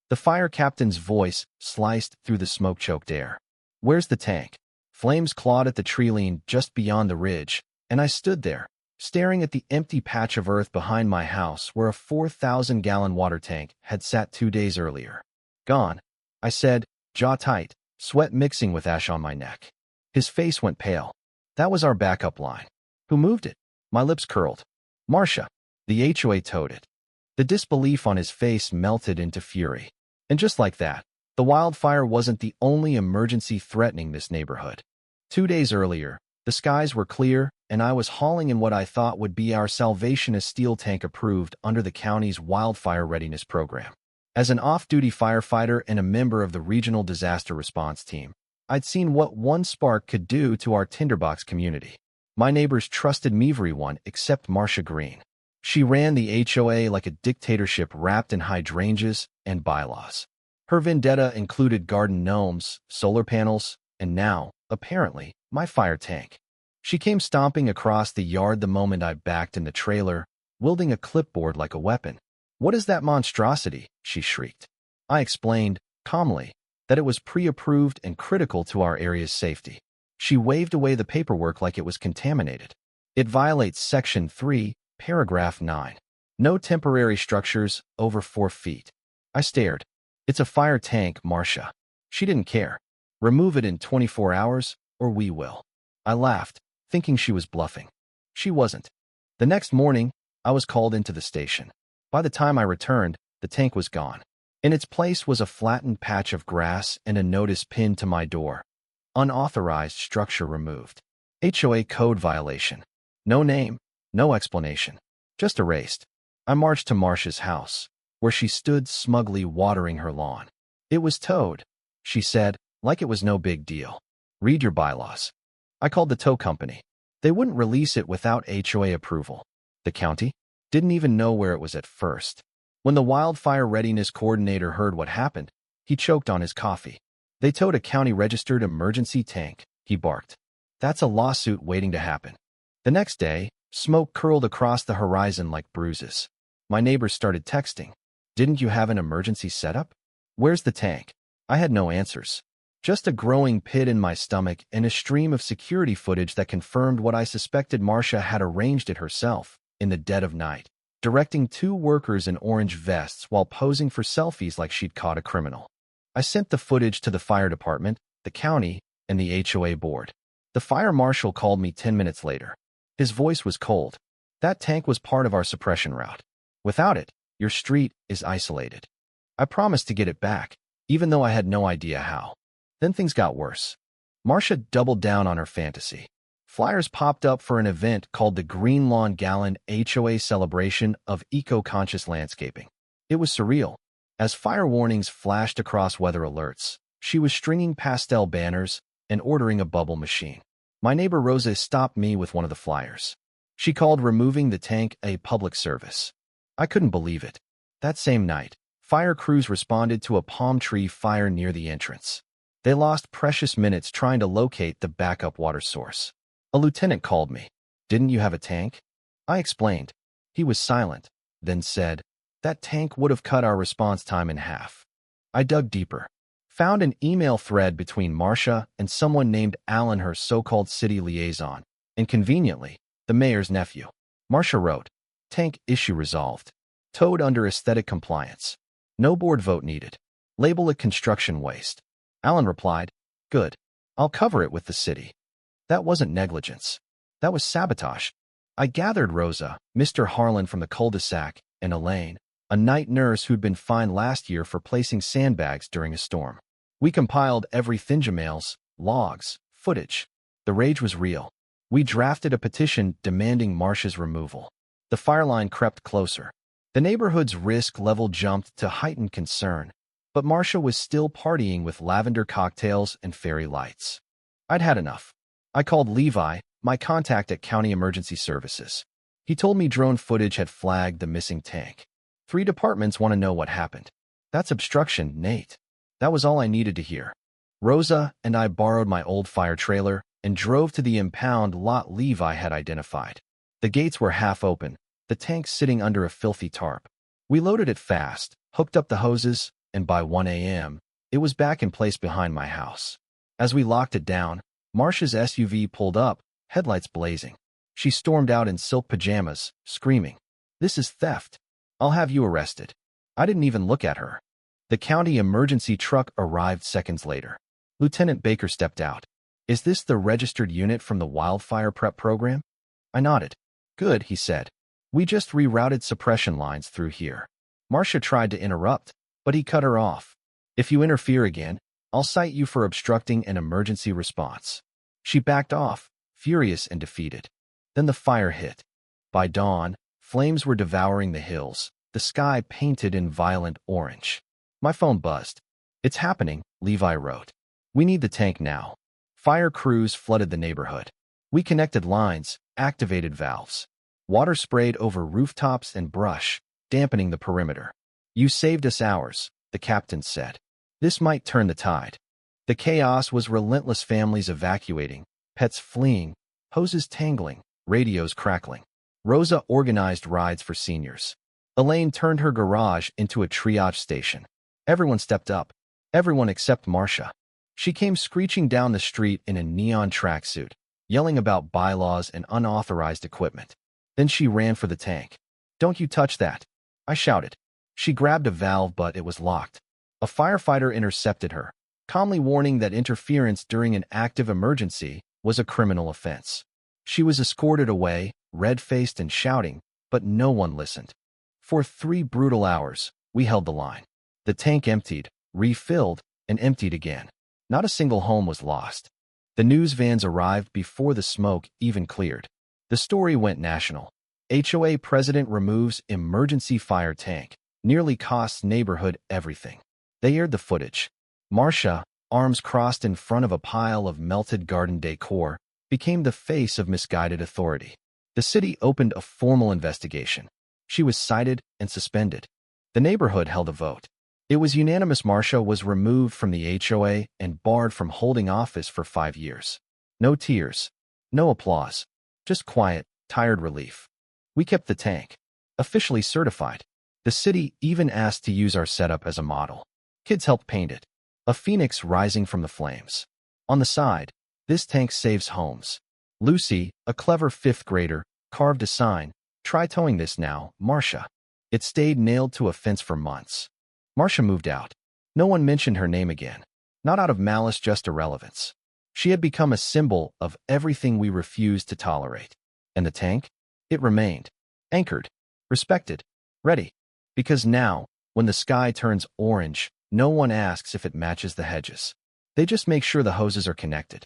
The fire captain's voice sliced through the smoke-choked air. "Where's the tank?" Flames clawed at the tree just beyond the ridge, and I stood there, staring at the empty patch of earth behind my house where a 4,000-gallon water tank had sat 2 days earlier. "Gone," I said, jaw tight, sweat mixing with ash on my neck. His face went pale. "That was our backup line." "Who moved it?" My lips curled. "Marcia. The HOA towed it." The disbelief on his face melted into fury. And just like that, the wildfire wasn't the only emergency threatening this neighborhood. 2 days earlier, the skies were clear, and I was hauling in what I thought would be our salvation, a steel tank approved under the county's wildfire readiness program. As an off-duty firefighter and a member of the regional disaster response team, I'd seen what one spark could do to our tinderbox community. My neighbors trusted me, everyone except Marcia Green. She ran the HOA like a dictatorship wrapped in hydrangeas and bylaws. Her vendetta included garden gnomes, solar panels, and now, apparently, my fire tank. She came stomping across the yard the moment I backed in the trailer, wielding a clipboard like a weapon. "What is that monstrosity?" she shrieked. I explained, calmly, that it was pre-approved and critical to our area's safety. She waved away the paperwork like it was contaminated. "It violates Section 3, Paragraph 9. No temporary structures over 4 feet. I stared. "It's a fire tank, Marcia." She didn't care. "Remove it in 24 hours, or we will." I laughed, thinking she was bluffing. She wasn't. The next morning, I was called into the station. By the time I returned, the tank was gone. In its place was a flattened patch of grass and a notice pinned to my door. "Unauthorized structure removed. HOA code violation." No name, no explanation. Just erased. I marched to Marcia's house, where she stood smugly watering her lawn. "It was towed," she said, like it was no big deal. "Read your bylaws." I called the tow company. They wouldn't release it without HOA approval. The county didn't even know where it was at first. When the wildfire readiness coordinator heard what happened, he choked on his coffee. "They towed a county-registered emergency tank," he barked. "That's a lawsuit waiting to happen." The next day, smoke curled across the horizon like bruises. My neighbors started texting. "Didn't you have an emergency setup? Where's the tank?" I had no answers. Just a growing pit in my stomach and a stream of security footage that confirmed what I suspected. Marcia had arranged it herself, in the dead of night, directing 2 workers in orange vests while posing for selfies like she'd caught a criminal. I sent the footage to the fire department, the county, and the HOA board. The fire marshal called me 10 minutes later. His voice was cold. "That tank was part of our suppression route. Without it, your street is isolated." I promised to get it back, even though I had no idea how. Then things got worse. Marcia doubled down on her fantasy. Flyers popped up for an event called the Green Lawn Gallon HOA Celebration of Eco-Conscious Landscaping. It was surreal. As fire warnings flashed across weather alerts, she was stringing pastel banners and ordering a bubble machine. My neighbor Rosa stopped me with one of the flyers. She called removing the tank a public service. I couldn't believe it. That same night, fire crews responded to a palm tree fire near the entrance. They lost precious minutes trying to locate the backup water source. A lieutenant called me. "Didn't you have a tank?" I explained. He was silent, then said, "That tank would have cut our response time in half." I dug deeper. Found an email thread between Marcia and someone named Alan, her so-called city liaison, and conveniently, the mayor's nephew. Marcia wrote, "Tank issue resolved. Towed under aesthetic compliance. No board vote needed. Label it construction waste." Alan replied, "Good. I'll cover it with the city." That wasn't negligence. That was sabotage. I gathered Rosa, Mr. Harlan from the cul-de-sac, and Elaine, a night nurse who'd been fined last year for placing sandbags during a storm. We compiled every mails, logs, footage. The rage was real. We drafted a petition demanding Marcia's removal. The fire line crept closer. The neighborhood's risk level jumped to heightened concern, but Marcia was still partying with lavender cocktails and fairy lights. I'd had enough. I called Levi, my contact at County Emergency Services. He told me drone footage had flagged the missing tank. 3 departments want to know what happened. That's obstruction, Nate. That was all I needed to hear. Rosa and I borrowed my old fire trailer and drove to the impound lot Levi had identified. The gates were half open, the tank sitting under a filthy tarp. We loaded it fast, hooked up the hoses, and by 1 a.m., it was back in place behind my house. As we locked it down, Marcia's SUV pulled up, headlights blazing. She stormed out in silk pajamas, screaming, "This is theft. I'll have you arrested." I didn't even look at her. The county emergency truck arrived seconds later. Lieutenant Baker stepped out. "Is this the registered unit from the wildfire prep program?" I nodded. "Good," he said. "We just rerouted suppression lines through here." Marcia tried to interrupt, but he cut her off. "If you interfere again, I'll cite you for obstructing an emergency response." She backed off, furious and defeated. Then the fire hit. By dawn, flames were devouring the hills, the sky painted in violent orange. My phone buzzed. "It's happening," Levi wrote. "We need the tank now." Fire crews flooded the neighborhood. We connected lines, activated valves. Water sprayed over rooftops and brush, dampening the perimeter. "You saved us hours," the captain said. "This might turn the tide." The chaos was relentless, families evacuating, pets fleeing, hoses tangling, radios crackling. Rosa organized rides for seniors. Elaine turned her garage into a triage station. Everyone stepped up. Everyone except Marcia. She came screeching down the street in a neon tracksuit, yelling about bylaws and unauthorized equipment. Then she ran for the tank. "Don't you touch that!" I shouted. She grabbed a valve, but it was locked. A firefighter intercepted her, calmly warning that interference during an active emergency was a criminal offense. She was escorted away, red-faced and shouting, but no one listened. For 3 brutal hours, we held the line. The tank emptied, refilled, and emptied again. Not a single home was lost. The news vans arrived before the smoke even cleared. The story went national. HOA president removes emergency fire tank. Nearly costs neighborhood everything. They aired the footage. Marcia, arms crossed in front of a pile of melted garden decor, became the face of misguided authority. The city opened a formal investigation. She was cited and suspended. The neighborhood held a vote. It was unanimous. Marcia was removed from the HOA and barred from holding office for 5 years. No tears. No applause. Just quiet, tired relief. We kept the tank. Officially certified. The city even asked to use our setup as a model. Kids helped paint it. A phoenix rising from the flames. On the side, "This tank saves homes." Lucy, a clever 5th grader, carved a sign, "Try towing this now, Marcia." It stayed nailed to a fence for months. Marcia moved out. No one mentioned her name again. Not out of malice, just irrelevance. She had become a symbol of everything we refused to tolerate. And the tank? It remained. Anchored. Respected. Ready. Because now, when the sky turns orange, no one asks if it matches the hedges. They just make sure the hoses are connected.